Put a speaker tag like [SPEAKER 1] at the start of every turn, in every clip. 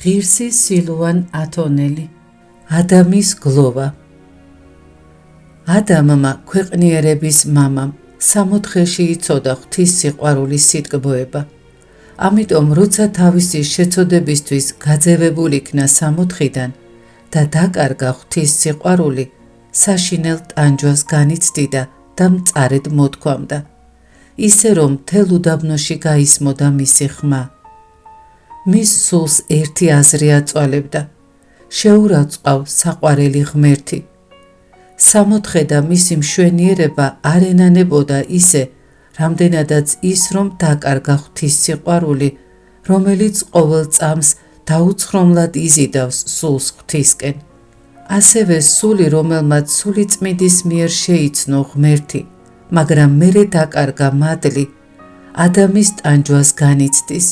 [SPEAKER 1] ღირსი სილუან ათონელი ადამის გლოვა. ადამმა ქვეყნიერების მამამ 60-ში იცოდა ღვთის სიყვარულის სიტკბოება. ამიტომ როცა თავისი შეცოდებისთვის გაძევებულ იქნა 60-დან და დაკარგა ღვთის სიყვარული, საშინელ ტანჯვას განიცდიდა და მწარედ მოთქვამდა, ისე რომ მთელ უდაბნოში გაისმოდა მისი ხმა. მის სულს ერთი აზრი აწვალებდა, შეურაცხყავ საყვარელი ღმერთი. 60 და მისი მშვენიერება არ ენანებოდა ისე, რამდენადაც ის რომ დაკარგა ღვთის სიყვარული, რომელიც ყოველ წამს დაუცხრომლად იზიდავს სულს ღვთისკენ. ასევე სული, რომელმაც სულიწმიდის მიერ შეიცნო ღმერთი, მაგრამ მერე დაკარგა მადლი, ადამის ტანჯვას განიცდის.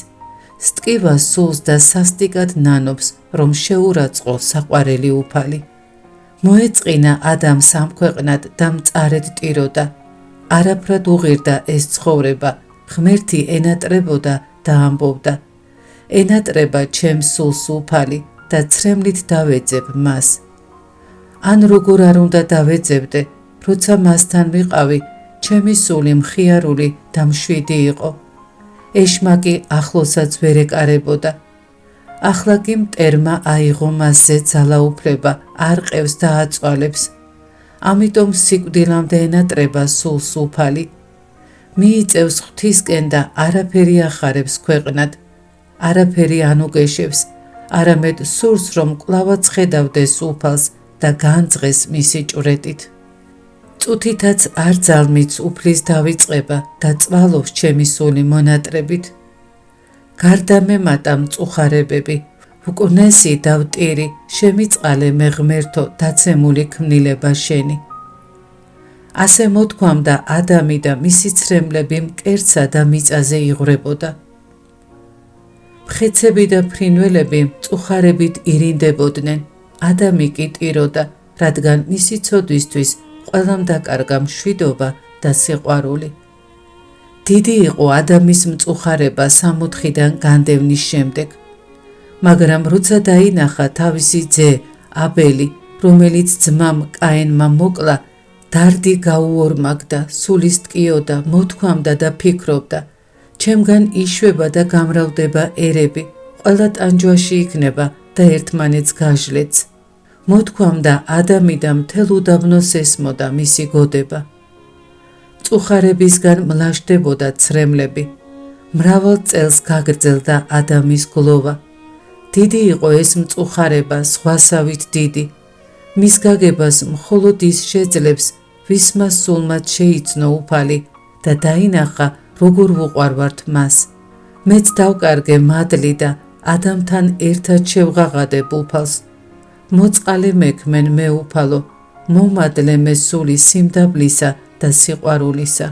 [SPEAKER 1] სტკივა სულს და სასტიკად ნანობს, რომ შეურაცხყო საყვარელი უფალი. მოეწყინა ადამს ამ ქვეყნად და მწარედ ტიროდა. არაფრად უღირდა ეს ცხოვრება, ღმერთი ენატრებოდა და ამბობდა, ენატრება ჩემს სულს უფალი და ცრემლით დავეძებ მას. ან როგორ არ უნდა დავეძებდე, როცა მასთან ვიყავი, ჩემი სული მხიარული და მშვიდი იყო. ეშმაკი ახლოსაც ვერ ეკარებოდა. ახლა კი მტერმა აიღო მასზე ძალაუფლება, არ ყევს და აწვალებს. ამიტომ სიკვდილამდე ენატრება სულს უფალი. მიიწევს ღვთისკენ და არაფერი ახარებს ქვეყნად. არაფერი ანუგეშებს, არამედ სურს რომ კვლავაც ხედავდეს უფალს და განძღეს მისი ჭვრეტით. წუთითაც არ ძალმიც უფლის დავიწყება და წვალობს ჩემი სული მონატრებით. გარდა მემატა მწუხარებები, უკვნესი დავტირი, შემიწყალე მე ღმერთო დაცემული ქმნილება შენი. ასე მოთქვამდა ადამი და მისი ცრემლები მკერცსა და მიწაზე იღვრებოდა. მხეცები და ფრინველები მწუხარებით ირინდებოდნენ, ადამი კი ტიროდა, რადგან მისი ცოდვისთვის ყველამ დაკარგა მშვიდობა და სიყვარული. დიდი იყო ადამის მწუხარება 60-დან განდევნის შემდეგ, მაგრამ როცა დაინახა თავისი ძე აბელი, რომელიც ძმამ კაენმა მოკლა, დარდი გაუორმაგდა, სულის ტკიოდა, მოთქვამდა და ფიქრობდა, ჩემგან იშვება და გამრავლდება ერები, ყველა ტანჯვაში იქნება და ერთმანეთს გაჟლეც. მოთქვამდა ადამი და მთელ უდაბნოს ესმოდა მისი გოდება. მწუხარებისგან მლაშდებოდა ცრემლები. მრავალ წელს გაგრძელდა ადამის გლოვა. დიდი იყო ეს მწუხარება, სხვასავით დიდი. მის გაგებას მხოლოდ ის შეძლებს, ვისმა სულმაც შეიცნო უფალი და დაინახა, როგორ ვუყვარვართ მას. მეც დავკარგე მადლი და ადამთან ერთად შევღაღადებ უფალს. მოწყალე მექმენ მე უფალო, მომადლე მე სული სიმდაბლისა და სიყვარულისა.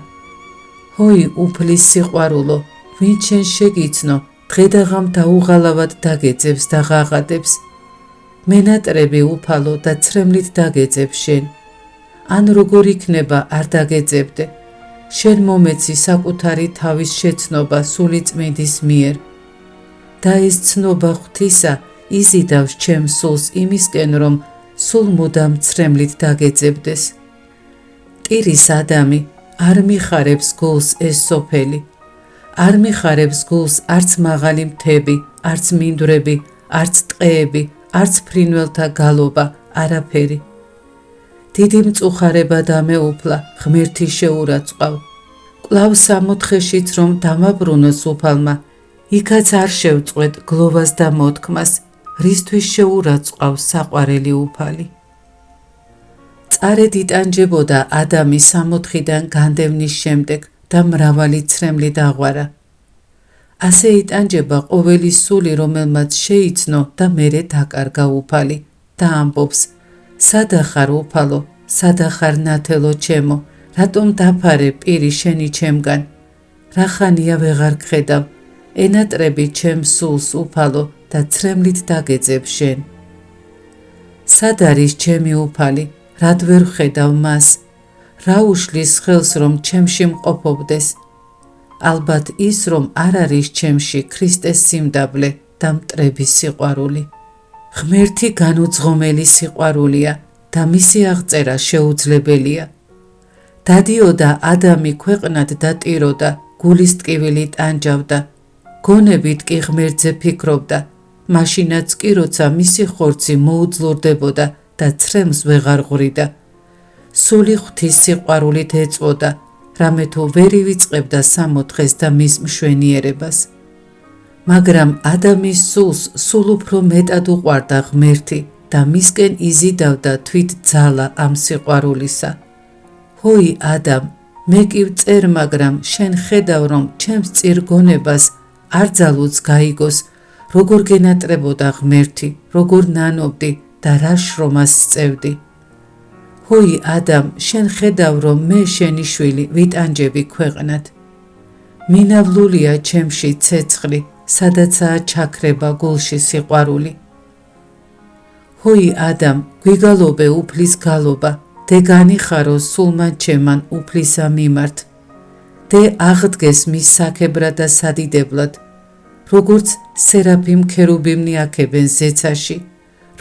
[SPEAKER 1] ჰოი უფლის სიყვარულო, ვინ შენ შეგიცნო, დღედაღამ დაუღალავად დაგეძებს და ღაღადებს. მენატრები უფალო და ცრემლით დაგეძებ შენ. ან როგორ იქნება არ დაგეძებდე, შენ მომეცი საკუთარი თავის შეცნობა სულიწმიდის მიერ. და ეს ცნობა ღვთისა იზიდავს ჩემს სულს იმისკენ, რომ სულ მუდამ ცრემლით დაგეძებდეს. ტირის ადამი არ მიხარებს გულს ეს სოფელი. არ მიხარებს გულს არც მაღალი მთები, არც მინდვრები, არც ტყეები, არც ფრინველთა გალობა, არაფერი. დიდი მწუხარება დამეუფლა, ღმერთი შეურაცხყავ. კვლავ 60-შიც რომ დამაბრუნოს უფალმა, იქაც არ შევწყვეტ გლოვას და მოთქმას, რისთვის შეურაცხყავ საყვარელი უფალი. წარედ იტანჯებოდა ადამი 60-დან განდევნის შემდეგ და მრავალი ცრემლი დაღვარა. ასე იტანჯება ყოველი სული, რომელმაც შეიცნო და მერე დაკარგა უფალი და ამბობს, სადახარ უფალო, სადახარ ნათელო ჩემო, რატომ დაფარე პირი შენი ჩემგან? რახანია ვეღარ გხედავ, ენატრები ჩემს სულს უფალო და ცრემლით დაგეძებ შენ. სად არის ჩემი უფალი, რად ვერ ვხედავ მას? რა უშლის ხელს რომ ჩემში მყოფობდეს? ალბათ ის, რომ არ არის ჩემში ქრისტეს სიმდაბლე და მტრების სიყვარული. ღმერთი განუძღომელი სიყვარულია და მისი აღწერა შეუძლებელია. დადიოდა ადამი ქვეყნად და ტიროდა, გულის ტკივილი ტანჯავდა, გონებით კი ღმერთზე ფიქრობდა, მაშინაც კი როცა მისი ხორცი მოუძლურდებოდა და ცრემლს ვეღარ ღვრიდა. სული ღვთის სიყვარულით ეწვოდა, რამე თუ ვერ ივიწყებდა სამოთხეს და მის მშვენიერებას. მაგრამ ადამის სულს სულ უფრო მეტად უყვარდა ღმერთი და მისკენ იზიდავდა თვით ძალა ამ სიყვარულისა. ჰოი ადამ, მე კი ვწერ, მაგრამ შენ ხედავ, რომ ჩემს წირგონებას არ ძალუც გაიგოს, როგორ გენატრებოდა ღმერთი, როგორ ნანობდი და რა შრომას სწევდი. ჰოი ადამ, შენ ხედავ, რომ მე შენი შვილი ვიტანჯები ქვეყნად. მინავლულია ჩემში ცეცხლი, სადაცაა ჩაქრება გულში სიყვარული. ჰოი ადამ, გვიგალობე უფლის გალობა, დე განიხარო სულმან ჩემან უფლისა მიმართ. დე აღდგეს მის საქებრად და სადიდებლად, როგორც სერაფიმ ქერუბიმნი აქებენ ზეცაში,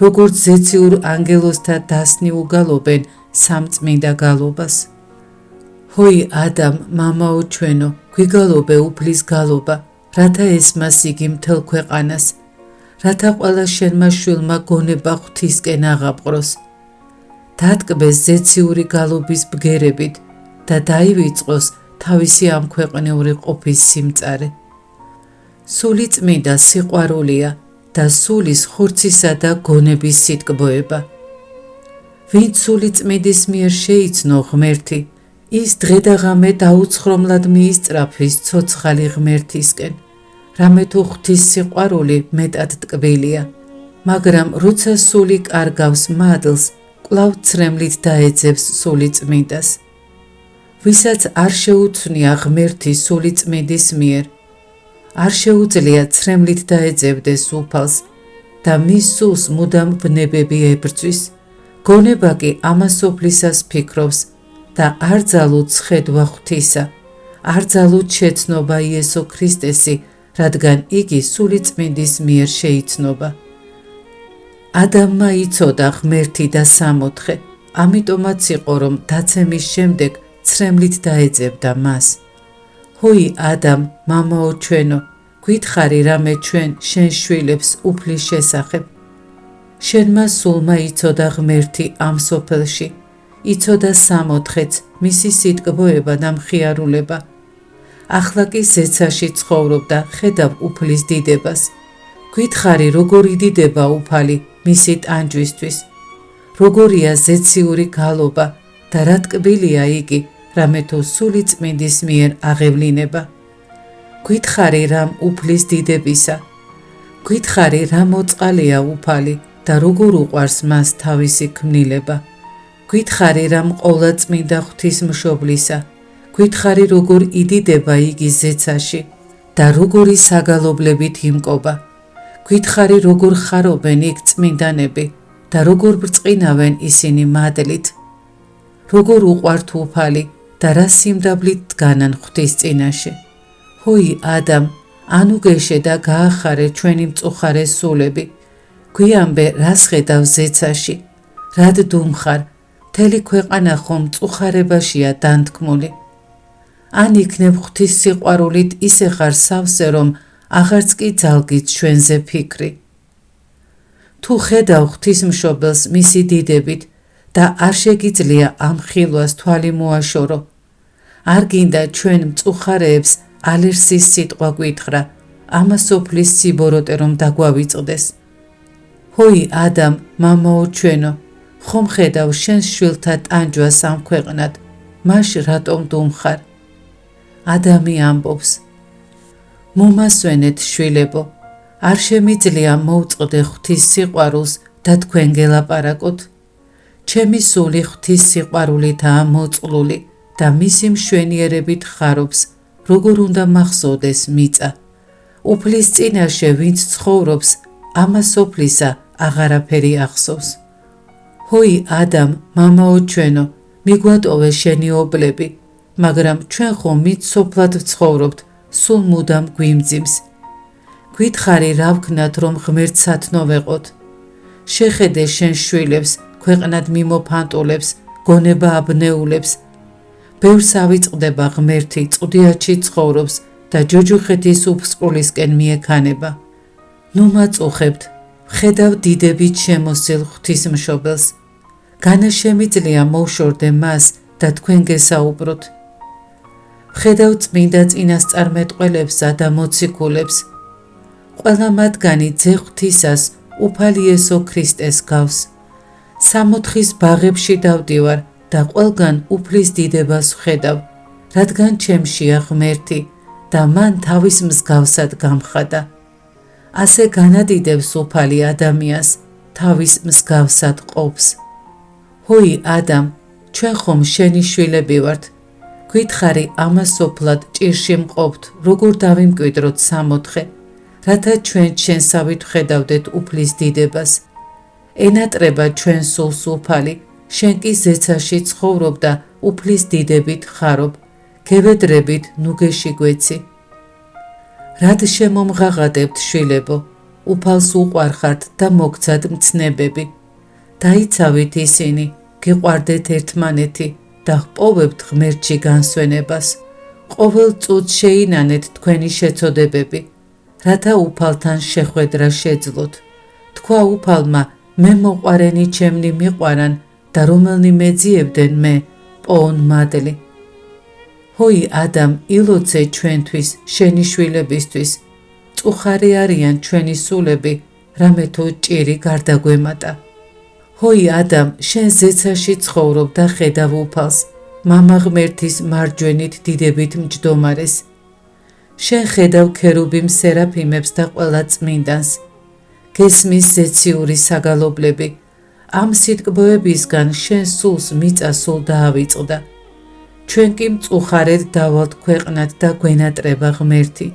[SPEAKER 1] როგორც ზეციურ ანგელოზთა დასნი უგალობენ სამწმინდა გალობას. ჰოი ადამ, მამაო ჩვენო, გვიგალობე უფლის გალობა, რათა ესმას იგი მთელ ქვეყანას, რათა ყველა შენმა შვილმა გონება ღვთისკენ აღაპყროს. დატკბეს ზეციური გალობის ბგერებით და დაივიწყოს თავისი ამ ქვეყნიური ყოფის სიმწარე. სული წმინდა სიყვარულია და სულის ხორცისა და გონების სიტკბოება. ვინც სული წმინდის მიერ შეიცნო ღმერთი, ის დღე და ღამე დაუცხრომლად მიისწრაფვის ცოცხალი ღმერთისკენ, რამე თუ ღვთის სიყვარული მეტად ტკბილია, მაგრამ როცა სული კარგავს მადლს, კვლავ ცრემლით დაეძებს სული წმინდას. ვისაც არ შეუცვნია ღმერთი სული წმინდის მიერ, არ შეუძლია ცრემლით დაეძებდეს უფალს და მის სულს მუდამ ბნებები ებრძვის, გონება კი ამასოფლისას ფიქრობს და არ ძალუც ხედვა ღვთისა, არ ძალუც შეცნობა იესო ქრისტესი, რადგან იგი სული წმინდის მიერ შეიცნობა. ადამმა იცოდა ღმერთი და სამოთხე, ამიტომაც იყო, რომ დაცემის შემდეგ ცრემლით დაეძებდა მას. ჰოი ადამ, მამაო ჩვენო, გითხარი რამე ჩვენ შენ შვილებს უფლის შესახებ. შენმა სულმა იცოდა ღმერთი ამ სოფელში, იცოდა სამოთხეც, მისი სიტკბოება და მხიარულება. ახლა კი ზეცაში ცხოვრობდა, ხედავ უფლის დიდებას. გითხარი როგორ იდიდება უფალი მისი ტანჯვისთვის, როგორია ზეციური გალობა და რა ტკბილია იგი, რამე თუ სული წმინდის მიერ აღევლინება. გითხარი რამ უფლის დიდებისა, გითხარი რა მოწყალია უფალი და როგორ უყვარს მას თავისი ქმნილება. გითხარი რამ ყოლა წმინდა ღვთისმშობლისა, გითხარი როგორ იდიდება იგი ზეცაში და როგორი საგალობლებით იმკობა. გითხარი როგორ ხარობენ იქ წმინდანები და როგორ ბრწყინავენ ისინი მადლით. როგორ უყვართ უფალი და რა სიმდაბლით დგანან ღვთის წინაშე. ჰოი ადამ, ანუ გეშე და გაახარე ჩვენი მწუხარე სულები. გვიამბე რას ხედავ ზეცაში, რად დუმხარ, მთელი ქვეყანა ხომ მწუხარებაშია დანთქმული. ან იქნებ ღვთის სიყვარულით ისე ხარ სავსე, რომ აღარც კი ძალგით ჩვენზე ფიქრი. თუ ხედავ ღვთისმშობელს მისი დიდებით და არ შეგიძლია ამ ხილვას თვალი მოაშორო, არ გინდა ჩვენ მწუხარეებს ალერსის სიტყვა გვითხრა, ამასოფლის სიბოროტე რომ დაგვავიწყდეს. ჰოი ადამ, მამაო ჩვენო, ხომ ხედავ შენს შვილთა ტანჯვას ამ ქვეყნად, მაშ რატომ დუმხარ? ადამი ამბობს, მომასვენეთ შვილებო, არ შემიძლია მოვწყდე ღვთის სიყვარულს და თქვენ გელაპარაკოთ. ჩემი სული ღვთის სიყვარულითაა მოწყლული და მისი მშვენიერებით ხარობს, როგორ უნდა მახსოვდეს მიწა. უფლის წინაშე ვინც ცხოვრობს, ამასოფლისა აღარაფერი ახსოვს. ჰოი ადამ, მამაო ჩვენო, მიგვატოვე შენი ობლები, მაგრამ ჩვენ ხომ მით სოფლად ვცხოვრობთ, სულ მუდამ გვიმძიმს. გვითხარი რა ვქნათ რომ ღმერთს სათნო ვეყოთ. შეხედე შენ შვილებს, ქვეყნად მიმოფანტულებს, გონება აბნეულებს. ბევრს ავიწყდება ღმერთი, წუდიათში ცხოვრობს და ჯოჯუხეთის უფსკულისკენ მიექანება. ნუ მაწუხებთ, ვხედავ დიდებით შემოსილ ღვთისმშობელს. განა შემიძლია მოვშორდე მას და თქვენ გესაუბროთ. ვხედავ წმინდა წინასწარმეტყველებსა და მოციქულებს. ყველა მათგანი ძე ღვთისას, უფალი იესო ქრისტეს გავს. სამოთხის ბაღებში დავდივარ და ყველგან უფლის დიდებას ვხედავ, რადგან ჩემშია ღმერთი და მან თავის მსგავსად გამხადა. ასე განადიდებს უფალი ადამიანს, თავის მსგავსად ყოფს. ჰოი ადამ, ჩვენ ხომ შენი შვილები ვართ. გვითხარი ამას სოფლად ჭირში მყოფთ, როგორ დავიმკვიდროთ სამოთხე, რათა ჩვენ ჩვენსავით ვხედავდეთ უფლის დიდებას. ენატრება ჩვენ სულს უფალი, შენ კი ზეცაში ცხოვრობ და უფლის დიდებით ხარობ, გევედრებით ნუ გეშიგვეცი. რად შემომღაღადებთ შვილებო, უფალს უყვარხართ და მოგცად მცნებები. დაიცავით ისინი, გიყვარდეთ ერთმანეთი და ჰპოვებთ ღმერთში განსვენებას. ყოველ წუთს შეინანეთ თქვენი შეცოდებები, რათა უფალთან შეხვედრა შეძლოთ. თქვა უფალმა, მე მოყვარენი ჩემნი მიყვარან და რომელნი მეძიებდნენ მე, პოონ მადლი. ჰოი ადამ, ილოცე ჩვენთვის, შენი შვილებისთვის. წუხარი არიან ჩვენი სულები, რამე თუ ჭირი გარდაგვემატა. ჰოი ადამ, შენ ზეცაში ცხოვრობ და ხედავ უფალს, მამა ღმერთის მარჯვენით დიდებით მჯდომარეს. შენ ხედავ ქერუბიმ სერაფიმებს და ყველა წმინდანს. გესმის ზეციური საგალობლები, ამ სიტკბოებისგან შენ სულს მიწა სულ დაავიწყდა. ჩვენ კი მწუხარედ დავალთ ქვეყნად და გვენატრება ღმერთი.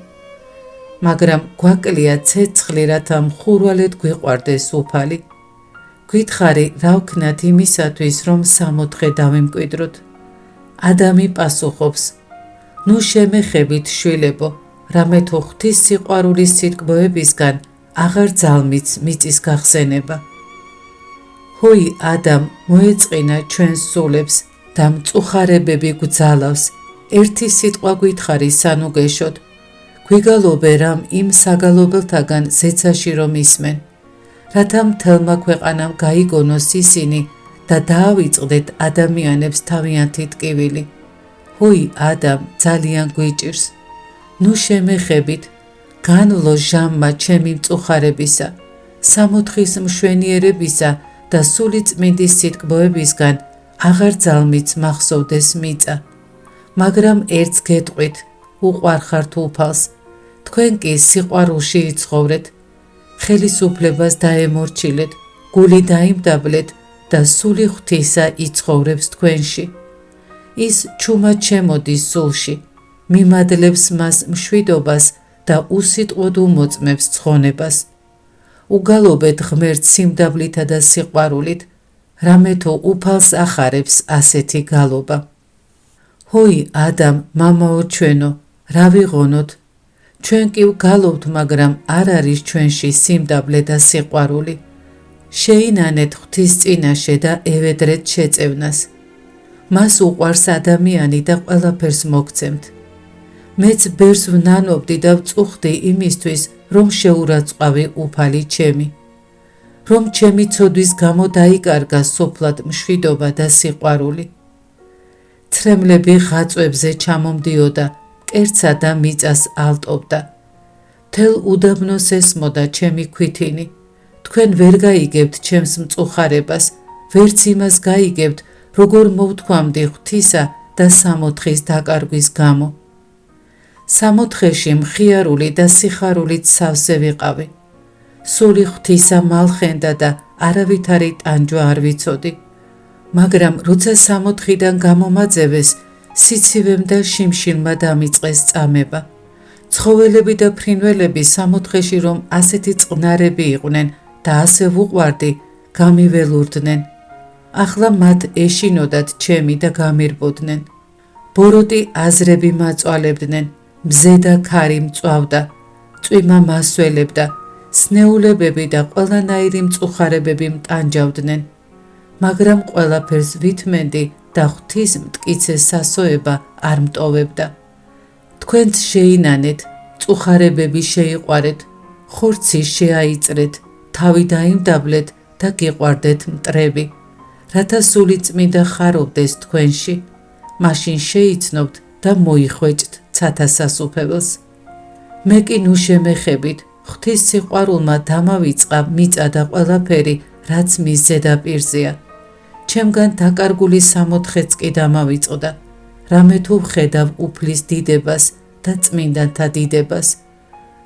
[SPEAKER 1] მაგრამ გვაკლია ცეცხლი, რათა მხურვალედ გვიყვარდეს უფალი. გვითხარი რა ვქნათ იმისათვის, რომ სამოთხე დავიმკვიდროთ. ადამი პასუხობს, ნუ შემეხებით შვილებო, რამე თუ ღვთის სიყვარულის სიტკბოებისგან აღარ ძალმიც მიწის გახსენება. ჰოი ადამ, მოეწყინა ჩვენს სულებს და მწუხარებები გვძალავს, ერთი სიტყვა გვითხარი სანუ გეშოთ. გვიგალობე რამ იმ საგალობელთაგან ზეცაში რომ ისმენ, რათა მთელმა ქვეყანამ გაიგონოს ისინი და დაავიწყდეთ ადამიანებს თავიანთი ტკივილი. ჰოი ადამ, ძალიან გვიჭირს. ნუ შემეხებით, განვლო ჟამმა ჩემი მწუხარებისა, სამოთხის მშვენიერებისა და სული წმინდის სიტკბოებისგან აღარ ძალმიც მახსოვდეს მიწა. მაგრამ ერთს გეტყვით, უყვარხართ უფალს, თქვენ კი სიყვარულში იცხოვრეთ, ხელისუფლებას დაემორჩილეთ, გული დაიმდაბლეთ და სული ღვთისა იცხოვრებს თქვენში. ის ჩუმად შემოდის სულში, მიმადლებს მას მშვიდობას და უსიტყვოდ უმოწმებს ცხონებას. უგალობეთ ღმერთს სიმდაბლითა და სიყვარულით, რამე თუ უფალს ახარებს ასეთი გალობა. ჰოი ადამ, მამაო ჩვენო, რა ვიღონოთ? ჩვენ კი ვგალობთ, მაგრამ არ არის ჩვენში სიმდაბლე და სიყვარული. შეინანეთ ღვთის წინაშე და ევედრეთ შეწევნას. მას უყვარს ადამიანი და ყველაფერს მოგცემთ. მეც ბერს ვნანობდი და ვწუხდი იმისთვის, რომ შეურაცხავი უფალი ჩემი. რომ ჩემი ცოდვის გამო დაიკარგა სოფლად მშვიდობა და სიყვარული. ცრემლები ღაწვებზე ჩამომდიოდა, კერძსა და მიწას ალტობდა. მთელ უდაბნოს ესმოდა ჩემი ქვითინი. თქვენ ვერ გაიგებთ ჩემს მწუხარებას, ვერც იმას გაიგებთ, როგორ მოვთქვამდი ღვთისა და სამოთხის დაკარგვის გამო. სამოთხეში მხიარული და სიხარულით სავსე ვიყავი. სული ღვთისა მალხენდა და არავითარი ტანჯვა არ ვიცოდი. მაგრამ როცა სამოთხიდან გამომაძევეს, სიცივემ და შიმშილმა დამიწყეს წამება. ცხოველები და ფრინველები სამოთხეში რომ ასეთი წყნარები იყვნენ და ასე ვუყვარდი, გამიველურდნენ. ახლა მათ ეშინოდათ ჩემი და გამირბოდნენ. ბოროტი აზრები მაწვალებდნენ, მზე და ქარი მწვავდა. წვიმა მასველებდა, სნეულებები და ყველანაირი მწუხარებები მტანჯავდნენ, მაგრამ ყველაფერს ვითმენდი და ღვთის მტკიცე სასოება არ მტოვებდა. თქვენც შეინანეთ, მწუხარებები შეიყვარეთ, ხორცი შეაიწრეთ, თავი დაიმდაბლეთ და გიყვარდეთ მტრები, რათა სული წმინდა ხარობდეს თქვენში, მაშინ შეიცნობთ და მოიხვეჭთ ცათა სასუფეველს. მე კი ნუ შემეხებით, ღვთის სიყვარულმა დამავიწყა მიწა და ყველაფერი, რაც მის ზედაპირზეა. ჩემგან დაკარგული სამოთხეც კი დამავიწყდა, რამე თუ ვხედავ უფლის დიდებას და წმინდანთა დიდებას,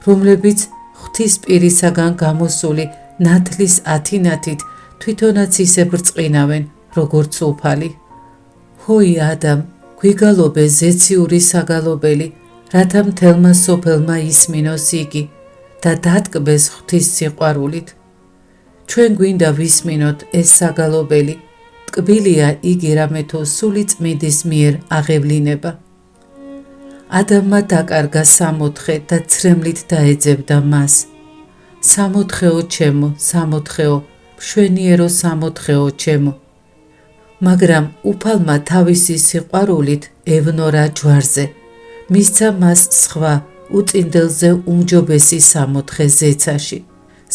[SPEAKER 1] რომლებიც ღვთის პირისაგან გამოსული ნათლის ათინათით თვითონაც ისე ბრწყინავენ, როგორც უფალი. ჰოი ადამ, გვიგალობე ზეციური საგალობელი, რათა მთელმა სოფელმა ისმინოს იგი და დატკბეს ღვთის სიყვარულით. ჩვენ გვინდა ვისმინოთ ეს საგალობელი, ტკბილია იგი რამე თუ სული წმინდის მიერ აღევლინება. ადამმა დაკარგა სამოთხე და ცრემლით დაეძებდა მას. სამოთხეო ჩემო, სამოთხეო, მშვენიერო სამოთხეო ჩემო. მაგრამ უფალმა თავისი სიყვარულით ევნორა ჯვარზე, მისცა მას სხვა უწინდელზე უმჯობესი სამოთხე ზეცაში,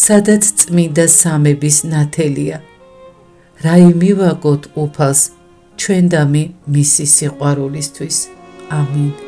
[SPEAKER 1] სადაც წმინდა სამების ნათელია. რა იმივაგოთ უფალს ჩვენ და მი მისი სიყვარულისთვის. ამინ.